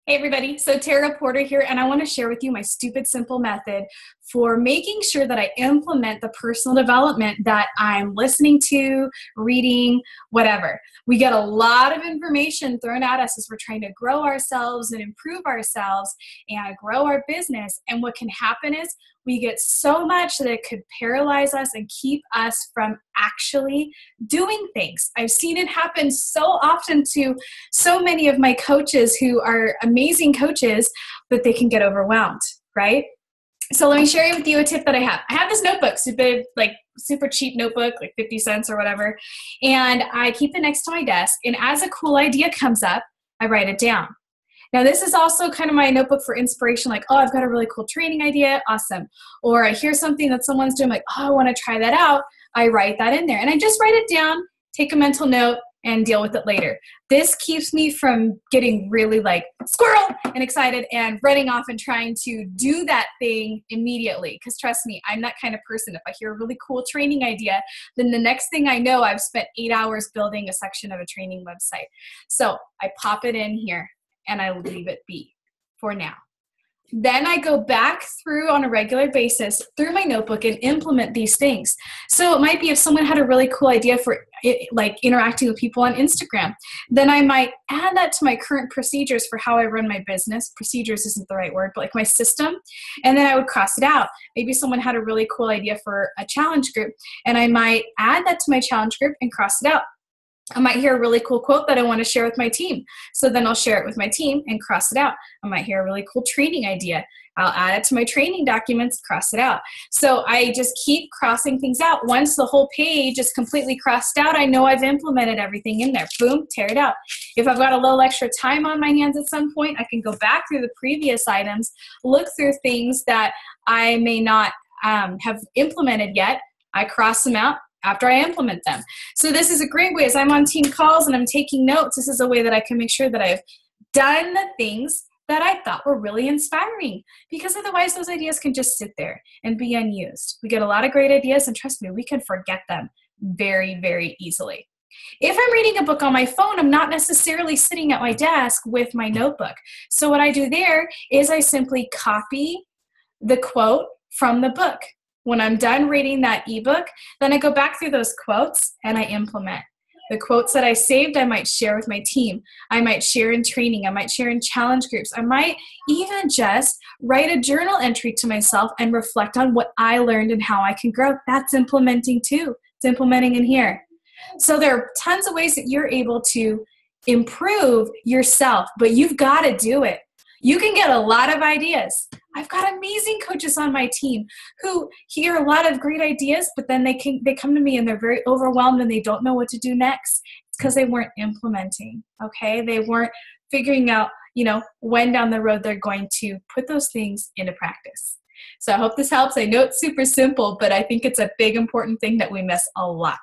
Hey everybody, so Tara Porter here, and I want to share with you my stupid simple method for making sure that I implement the personal development that I'm listening to, reading, whatever. We get a lot of information thrown at us as we're trying to grow ourselves and improve ourselves and grow our business, and what can happen is we get so much that it could paralyze us and keep us from actually doing things. I've seen it happen so often to so many of my coaches who are amazing coaches, but they can get overwhelmed, right? So let me share with you a tip that I have. I have this notebook, super cheap notebook, like 50 cents or whatever, and I keep it next to my desk, and as a cool idea comes up, I write it down. Now, this is also kind of my notebook for inspiration, like, oh, I've got a really cool training idea, awesome. Or I hear something that someone's doing, like, oh, I want to try that out. I write that in there. And I just write it down, take a mental note, and deal with it later. This keeps me from getting really like squirrel and excited and running off and trying to do that thing immediately. Because trust me, I'm that kind of person. If I hear a really cool training idea, then the next thing I know, I've spent 8 hours building a section of a training website. So I pop it in here and I leave it be for now. Then I go back through on a regular basis through my notebook and implement these things. So it might be if someone had a really cool idea for like interacting with people on Instagram, then I might add that to my current procedures for how I run my business. Procedures isn't the right word, but like my system. And then I would cross it out. Maybe someone had a really cool idea for a challenge group, and I might add that to my challenge group and cross it out. I might hear a really cool quote that I want to share with my team. So then I'll share it with my team and cross it out. I might hear a really cool training idea. I'll add it to my training documents, cross it out. So I just keep crossing things out. Once the whole page is completely crossed out, I know I've implemented everything in there. Boom, tear it out. If I've got a little extra time on my hands at some point, I can go back through the previous items, look through things that I may not have implemented yet. I cross them out after I implement them. So this is a great way as I'm on team calls and I'm taking notes. This is a way that I can make sure that I've done the things that I thought were really inspiring, because otherwise those ideas can just sit there and be unused. We get a lot of great ideas, and trust me, we can forget them very, very easily. If I'm reading a book on my phone, I'm not necessarily sitting at my desk with my notebook. So what I do there is I simply copy the quote from the book. When I'm done reading that ebook, then I go back through those quotes and I implement. The quotes that I saved, I might share with my team. I might share in training. I might share in challenge groups. I might even just write a journal entry to myself and reflect on what I learned and how I can grow. That's implementing too. It's implementing in here. So there are tons of ways that you're able to improve yourself, but you've got to do it. You can get a lot of ideas. I've got amazing coaches on my team who hear a lot of great ideas, but then they come to me and they're very overwhelmed and they don't know what to do next. It's because they weren't implementing, okay? They weren't figuring out, when down the road they're going to put those things into practice. So I hope this helps. I know it's super simple, but I think it's a big, important thing that we miss a lot.